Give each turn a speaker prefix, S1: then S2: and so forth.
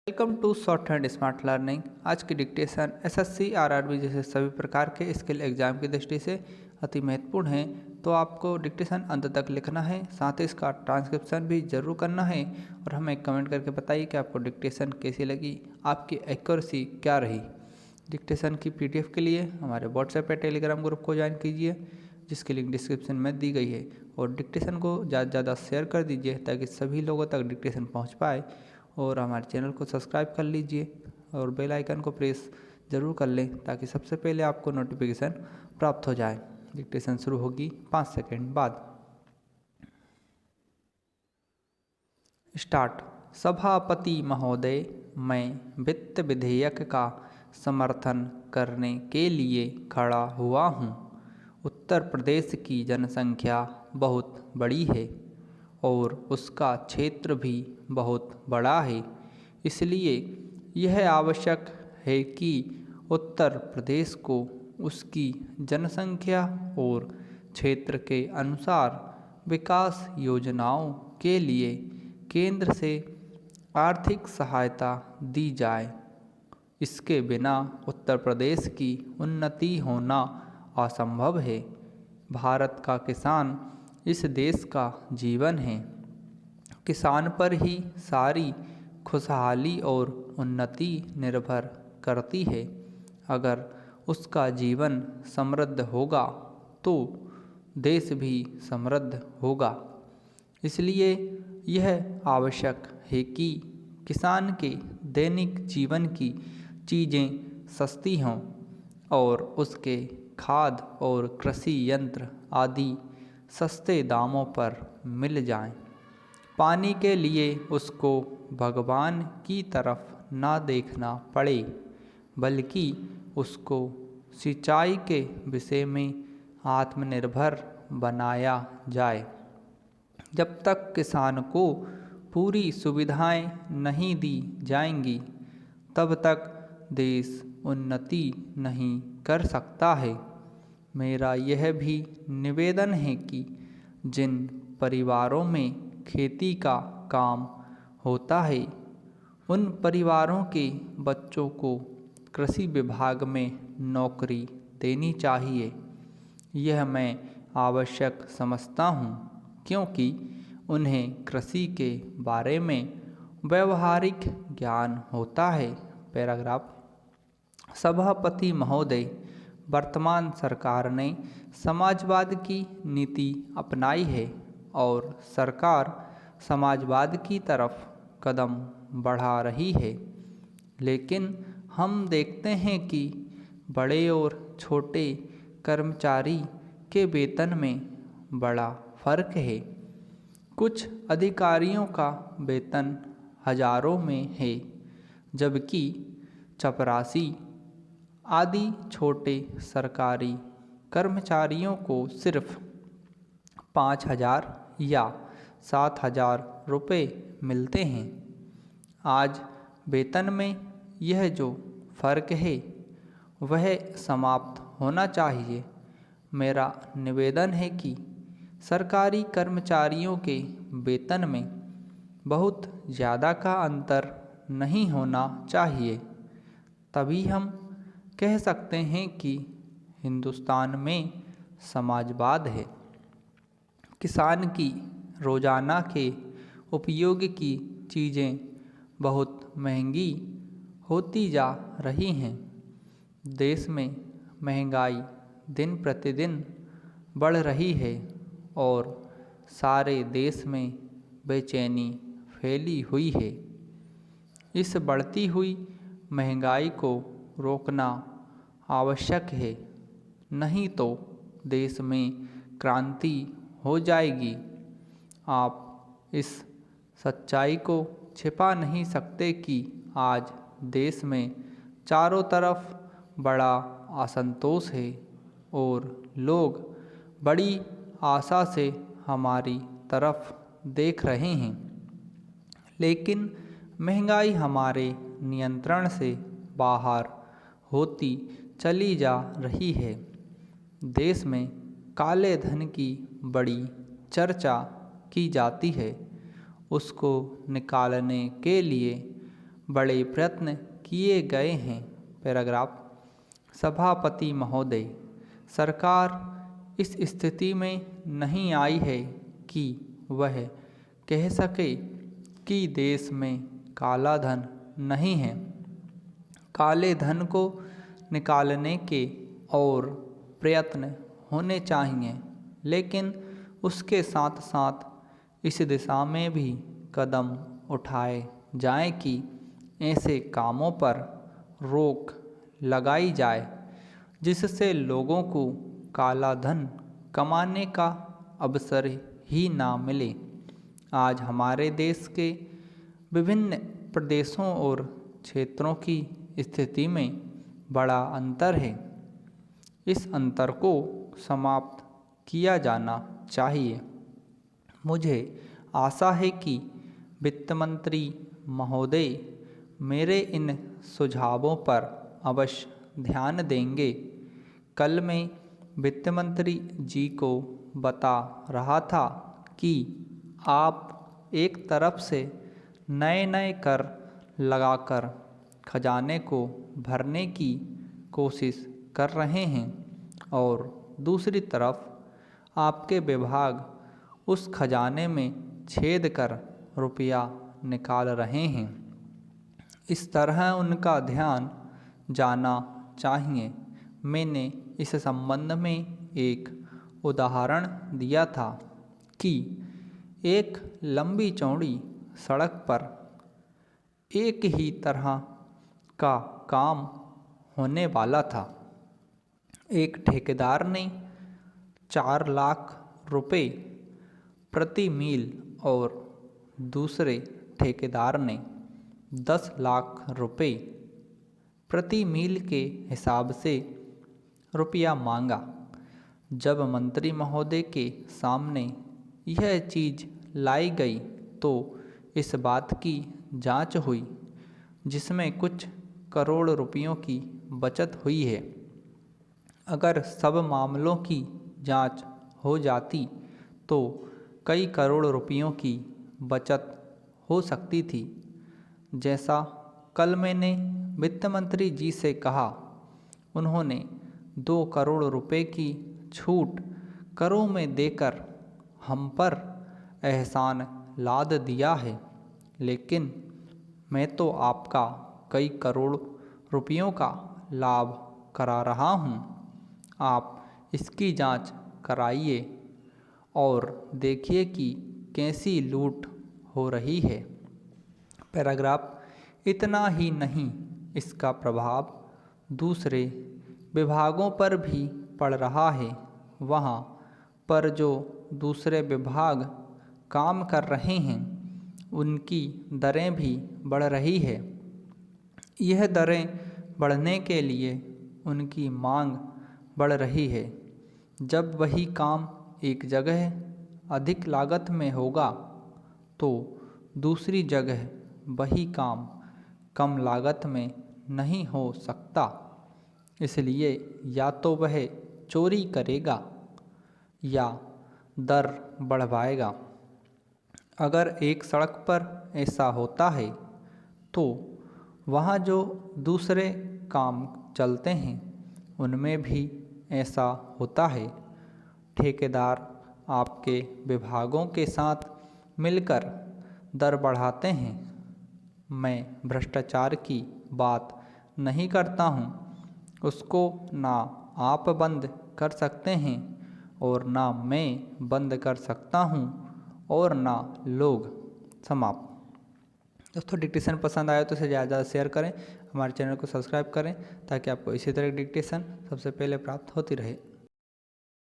S1: Welcome to shorthand smart learning. आज की dictation SSC RRB जैसे सभी प्रकार के स्किल एग्जाम की दृष्टि से अति महत्वपूर्ण है। तो आपको डिक्टेशन अंत तक लिखना है, साथ ही इसका ट्रांसक्रिप्शन भी जरूर करना है और हमें कमेंट करके बताइए कि आपको डिक्टेशन कैसी लगी, आपकी एक्यूरेसी क्या रही। डिक्टेशन की पीडीएफ के लिए हमारे व्हाट्सएप या टेलीग्राम ग्रुप को ज्वाइन कीजिए, जिसकी लिंक डिस्क्रिप्शन में दी गई है। और डिक्टेशन को ज़्यादा से ज़्यादा शेयर कर दीजिए ताकि सभी लोगों तक डिक्टेशन पहुंच पाए। और हमारे चैनल को सब्सक्राइब कर लीजिए और बेल आइकन को प्रेस ज़रूर कर लें ताकि सबसे पहले आपको नोटिफिकेशन प्राप्त हो जाए। डिक्टेशन शुरू होगी 5 सेकंड बाद। स्टार्ट। सभापति महोदय, मैं वित्त विधेयक का समर्थन करने के लिए खड़ा हुआ हूँ। उत्तर प्रदेश की जनसंख्या बहुत बड़ी है और उसका क्षेत्र भी बहुत बड़ा है, इसलिए यह आवश्यक है कि उत्तर प्रदेश को उसकी जनसंख्या और क्षेत्र के अनुसार विकास योजनाओं के लिए केंद्र से आर्थिक सहायता दी जाए। इसके बिना उत्तर प्रदेश की उन्नति होना असंभव है। भारत का किसान इस देश का जीवन है। किसान पर ही सारी खुशहाली और उन्नति निर्भर करती है। अगर उसका जीवन समृद्ध होगा तो देश भी समृद्ध होगा। इसलिए यह आवश्यक है कि किसान के दैनिक जीवन की चीज़ें सस्ती हों और उसके खाद और कृषि यंत्र आदि सस्ते दामों पर मिल जाएं। पानी के लिए उसको भगवान की तरफ ना देखना पड़े, बल्कि उसको सिंचाई के विषय में आत्मनिर्भर बनाया जाए। जब तक किसान को पूरी सुविधाएं नहीं दी जाएंगी, तब तक देश उन्नति नहीं कर सकता है। मेरा यह भी निवेदन है कि जिन परिवारों में खेती का काम होता है, उन परिवारों के बच्चों को कृषि विभाग में नौकरी देनी चाहिए। यह मैं आवश्यक समझता हूँ, क्योंकि उन्हें कृषि के बारे में व्यवहारिक ज्ञान होता है। पैराग्राफ। सभापति महोदय, वर्तमान सरकार ने समाजवाद की नीति अपनाई है और सरकार समाजवाद की तरफ कदम बढ़ा रही है, लेकिन हम देखते हैं कि बड़े और छोटे कर्मचारी के वेतन में बड़ा फर्क है। कुछ अधिकारियों का वेतन हजारों में है, जबकि चपरासी आदि छोटे सरकारी कर्मचारियों को सिर्फ 5,000 या 7,000 रुपये मिलते हैं। आज वेतन में यह जो फर्क है वह समाप्त होना चाहिए। मेरा निवेदन है कि सरकारी कर्मचारियों के वेतन में बहुत ज़्यादा का अंतर नहीं होना चाहिए, तभी हम कह सकते हैं कि हिंदुस्तान में समाजवाद है। किसान की रोज़ाना के उपयोग की चीज़ें बहुत महंगी होती जा रही हैं। देश में महंगाई दिन प्रतिदिन बढ़ रही है और सारे देश में बेचैनी फैली हुई है। इस बढ़ती हुई महंगाई को रोकना आवश्यक है, नहीं तो देश में क्रांति हो जाएगी। आप इस सच्चाई को छिपा नहीं सकते कि आज देश में चारों तरफ बड़ा असंतोष है और लोग बड़ी आशा से हमारी तरफ देख रहे हैं, लेकिन महंगाई हमारे नियंत्रण से बाहर होती चली जा रही है। देश में काले धन की बड़ी चर्चा की जाती है। उसको निकालने के लिए बड़े प्रयत्न किए गए हैं। पैराग्राफ। सभापति महोदय, सरकार इस स्थिति में नहीं आई है कि वह कह सके कि देश में काला धन नहीं है। काले धन को निकालने के और प्रयत्न होने चाहिए, लेकिन उसके साथ साथ इस दिशा में भी कदम उठाए जाएं कि ऐसे कामों पर रोक लगाई जाए जिससे लोगों को काला धन कमाने का अवसर ही ना मिले। आज हमारे देश के विभिन्न प्रदेशों और क्षेत्रों की स्थिति में बड़ा अंतर है। इस अंतर को समाप्त किया जाना चाहिए। मुझे आशा है कि वित्त मंत्री महोदय मेरे इन सुझावों पर अवश्य ध्यान देंगे। कल मैं वित्त मंत्री जी को बता रहा था कि आप एक तरफ से नए नए कर लगाकर खजाने को भरने की कोशिश कर रहे हैं और दूसरी तरफ आपके विभाग उस खजाने में छेद कर रुपया निकाल रहे हैं। इस तरह उनका ध्यान जाना चाहिए। मैंने इस संबंध में एक उदाहरण दिया था कि एक लंबी चौड़ी सड़क पर एक ही तरह का काम होने वाला था। एक ठेकेदार ने 4 लाख रुपए प्रति मील और दूसरे ठेकेदार ने 10 लाख रुपए प्रति मील के हिसाब से रुपया मांगा। जब मंत्री महोदय के सामने यह चीज़ लाई गई तो इस बात की जांच हुई जिसमें कुछ करोड़ रुपयों की बचत हुई है। अगर सब मामलों की जांच हो जाती तो कई करोड़ रुपयों की बचत हो सकती थी। जैसा कल मैंने वित्त मंत्री जी से कहा, उन्होंने 2 करोड़ रुपए की छूट करों में देकर हम पर एहसान लाद दिया है, लेकिन मैं तो आपका कई करोड़ रुपयों का लाभ करा रहा हूँ। आप इसकी जांच कराइए और देखिए कि कैसी लूट हो रही है। पैराग्राफ। इतना ही नहीं, इसका प्रभाव दूसरे विभागों पर भी पड़ रहा है। वहाँ पर जो दूसरे विभाग काम कर रहे हैं उनकी दरें भी बढ़ रही है। यह दरें बढ़ने के लिए उनकी मांग बढ़ रही है। जब वही काम एक जगह अधिक लागत में होगा तो दूसरी जगह वही काम कम लागत में नहीं हो सकता। इसलिए या तो वह चोरी करेगा या दर बढ़वाएगा। अगर एक सड़क पर ऐसा होता है तो वहाँ जो दूसरे काम चलते हैं उनमें भी ऐसा होता है। ठेकेदार आपके विभागों के साथ मिलकर दर बढ़ाते हैं। मैं भ्रष्टाचार की बात नहीं करता हूँ, उसको ना आप बंद कर सकते हैं और ना मैं बंद कर सकता हूँ और ना लोग। समाप्त। दोस्तों, डिक्टेशन पसंद आया तो इसे ज़्यादा शेयर करें, हमारे चैनल को सब्सक्राइब करें ताकि आपको इसी तरह की डिक्टेशन सबसे पहले प्राप्त होती रहे।